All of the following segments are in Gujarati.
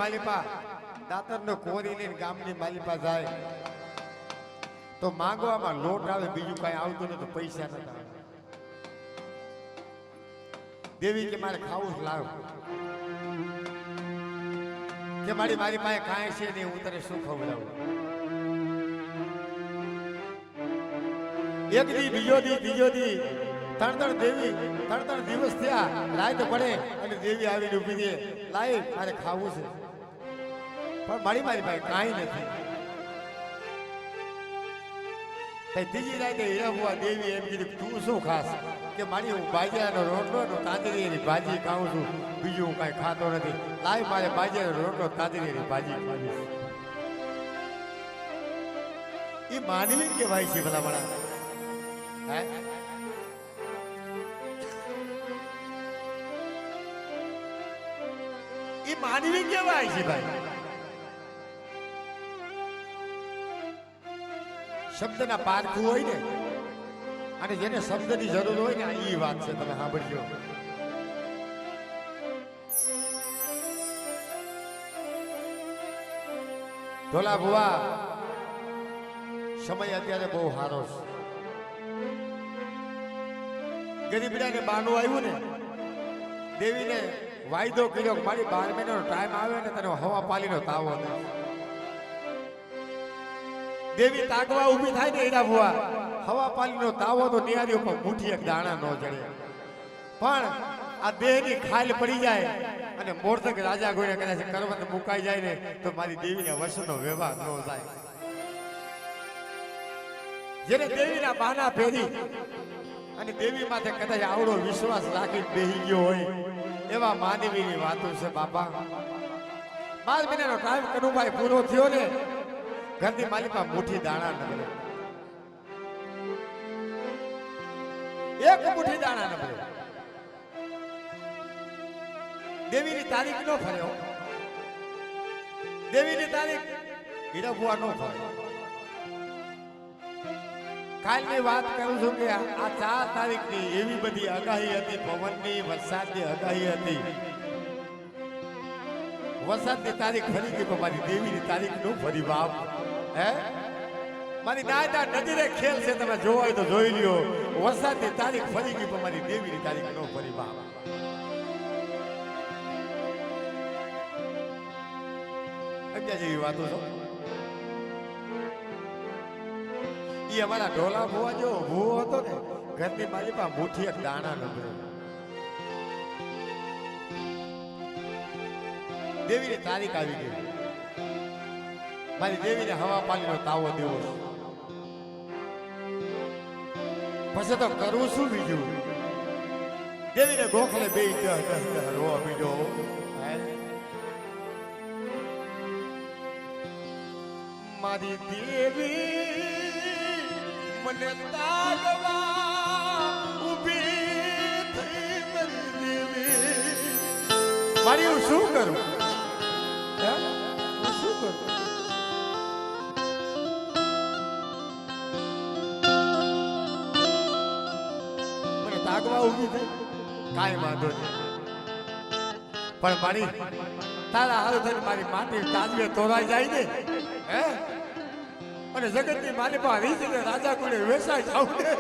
માલિપા દાતરનો કોરી લઈને ગામની માલિપા જાય તો માંગવામાં લોટ આવે, બીજું કઈ આવતું નથી, તો પૈસા નથી આવે. દેવી કે મારે ખાવું જ લાવ, કે મારી પાસે કાંઈ છે નહીં, હું તને શું ખવડાવું. એક દી, બીજો દી, ત્રીજો દી, ત્રણ દિવસ થયા. લાઈટ પડે અને દેવી આવીને ઊભી દે, લાઈ મારે ખાવું છે, પણ મારી પાસે કાંઈ નથી. ત્રીજી રાતે હીરા બુઆ દેવી એમ કીધું તું શું ખાસ? કે મારી હું બાજરાનો રોટલો તાંદરીની ભાજી ખાઉં છું, બીજું હું કાંઈ ખાતો નથી. લાઈ મારે બાજરાનો રોટલો તાંદરીની ભાજી ખાવી છે. એ માનવી કહેવાય છે ભલા ભલા. એ માનવી કહેવાય છે ભાઈ. શબ્દના પારખું હોય ને, અને જેને શબ્દની જરૂર હોય ને, એ વાત છે. તમે સાંભળજો. ઢોલા બુઆ, સમય અત્યારે બહુ સારો છે. ગરીબડાને બાનું આવ્યું ને, દેવીને વાયદો કર્યો કે મારી 12 મહિનાનો ટાઈમ આવે ને તને હવા પાલીનો તાવો દે. દેવી તાકવા ઊભી થાય ને એના ભુવા, હવા પાલીનો તાવો તો નિહારી ઉપર મુઠ્ઠી એક દાણા ન ચડે, પણ આ દેહની ખાલ પડી જાય અને મોરતક રાજા ગોઈને કદાચ કરવત મુકાઈ જાય ને, તો મારી દેવીના વશનો વ્યવહાર ન થાય. જેને દેવીના બહાના ફેરી અને દેવી માથે કદાચ આવડો વિશ્વાસ રાખી બેહી ગયો હોય, એવા માનવીની વાતો છે બાપા. 12 મહિનાનો ટાઈમ કનુભાઈ પૂરો થયો ને, ઘરની માલિકા મુઠ્ઠી દાણા ન મળે, એક મુઠ્ઠી દાણા ન મળે. દેવીની તારીખ નો ફર્યો, દેવીની તારીખ હીરા બુઆ નો ફર્યો. કાલની વાત કરું છું કે આ 4 તારીખની એવી બધી આગાહી હતી, પવનની, વરસાદની આગાહી હતી. વરસાદની તારીખ ફરી ગઈ, પણ મારી દેવીની તારીખ નો ફરી બાપ. હે મારી દાદા નજરે ખેલ છે, તમે જોવા હોય તો જોઈ લ્યો. વરસાદની તારીખ ફરી ગઈ, પણ મારી દેવીની તારીખ નો ફરી બાપ. અત્યારે જેવી વાતો છો. એ અમારા ઢોલા ભુવા જો ભૂવો હતો ને, ઘરની મારી પાસે મુઠ્ઠી એક દાણા ન મળે. દેવીની તારીખ આવી ગઈ, મારી દેવીને હવા પાણીનો તાવો દેવો. પછી તો કરવું શું બીજું? દેવીને ગોખલે બે રોવા બીજો. મારી દેવી મને તાગવા ઊભી થઈ, મારી દેવી. મારી હું શું કરું? હું શું કરું? મને તાગવા ઊભી થઈ, કાંઈ વાંધો નહીં, પણ મારી તારા હાલ થઈને મારી માટી તાજવે તોરાઈ જાય ને, હે, અને જગતની માલિપા રીત ને રાજા કોને વેસાય જાવ ને,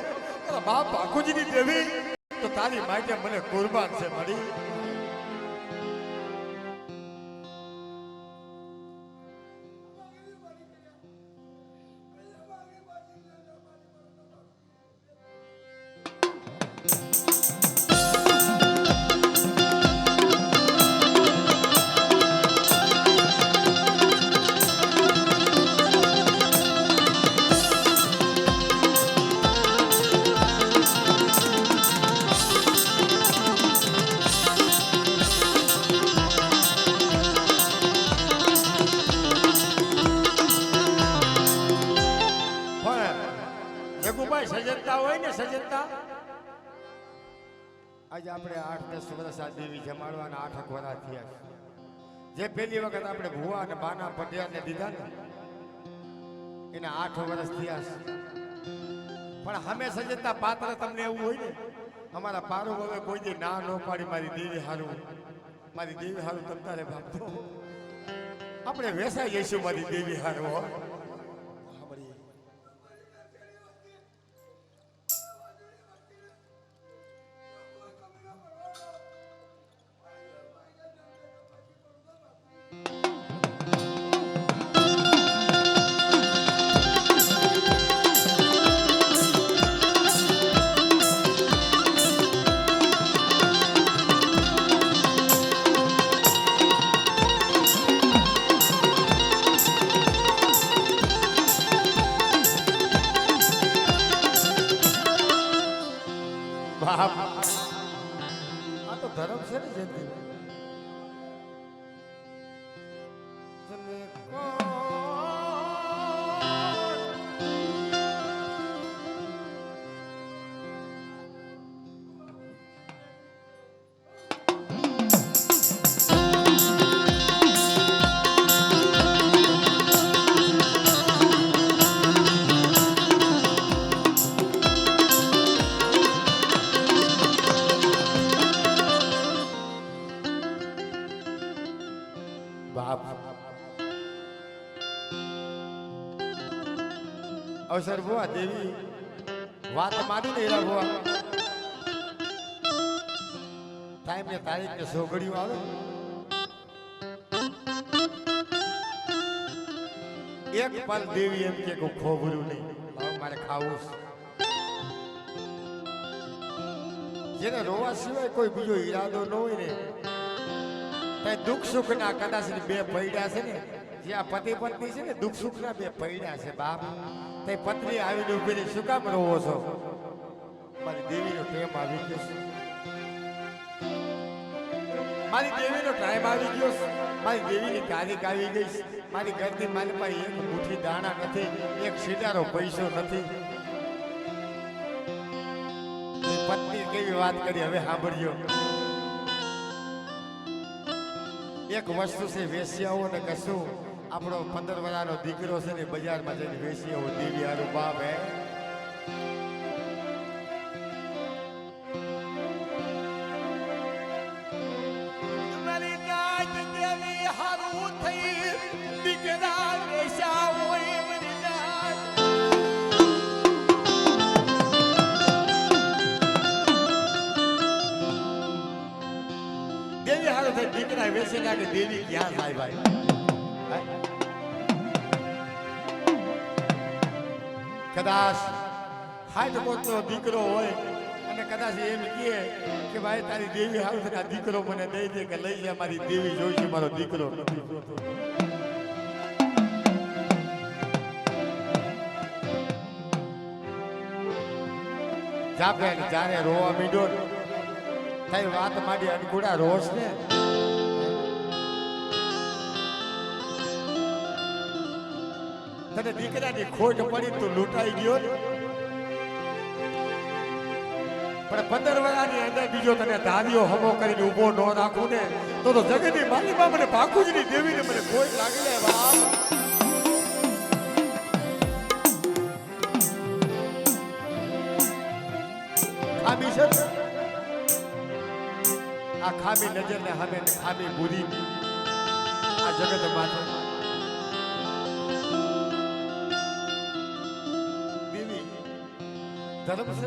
બાપ બાકુજીની દેવી તો તારી માટે મને કુરબાન છે મારી. સજનતા હોય ને, સજનતા આજે આપણે 8-10 વર્ષ આ દેવી જમાડવાના 8 વર્ષ થયા. જે પહેલી વખત આપણે ભુવા અને બાના પટિયાને દીધા ને, એને 8 વર્ષ થયા. પણ અમે સજનતા પાત્ર તમને એવું હોય ને, અમારા પારો હવે કોઈ દી ના ન પાડી મારી દેવી હારું, મારી દેવી હારું તમતારે ભાગતો. આપણે વેસાઈ જઈશું મારી દેવી હારો. બાપ આ તો ધર્મ છે ને જયંતિ બાપ અવસર બુઆ દેવી વાત માની ને એરા બુઆ ટાઈમ ને તારીખ ને સોગડિયું આવે એક પલ દેવી એમ કે ખોબરું નહીં લાવ મારે ખાવું જેને રોવા સિવાય કોઈ બીજો ઈરાદો ન હોય ને દુઃખ સુખ ના કદાચ બે પૈડા છે ને જે આ પતિ પત્ની છે ને દુઃખ સુખ ના બે પૈડા છે બાપ તે પત્ની આવીને ઉભી શું કામ રોવો છો મારી દેવીનો ટાઈમ આવી ગયો છે મારી દેવીનો ટાઈમ આવી ગયો છે મારી દેવીની તારીખ આવી ગઈ છે મારી ઘરની મારી પાસે એક મુઠ્ઠી દાણા નથી એક સીધારો પૈસો નથી પત્ની કેવી વાત કરી હવે સાંભળ્યો એક વસ્તુ છે વેશ્યાઓ ને કશું આપણો 15 વર્ષનો દીકરો છે ને બજારમાં જઈને વેશ્યાઓ દેવી હારું બાપ હે મારી નાચ દેવી હારું થઈ દીકરા વેશ્યાઓ મારી નાચ દેવી હારું થઈ દીકરા વેચી નાખે દેવી ક્યાં થાય ભાઈ કદાચ 60 પોતનો દીકરો હોય અને કદાચ એમ કહે કે ભાઈ તારી દેવી હારું થાય દીકરો મને દઈ દે કે લઈ જાય મારી દેવી જોઈશે મારો દીકરો નથી જાપે જાણે રોવા મીડો થઈ વાત માંડી અનકુડા રોષ ને તને દીકરાની ખોટ પડી તું લૂંટાઈ ગયો પણ 15 વર્ષની અંદર બીજો તને ધાર્યો હમો કરીને ઉભો ન રાખું ને તો જગતની માલીમાં મને ભાકુજની દેવીને મને ખોટ લાગી લે બાપ ખામી છે આ ખામી નજર ને સામે ખામી બુરી આ જગત માથે દેવી ધર્મ છે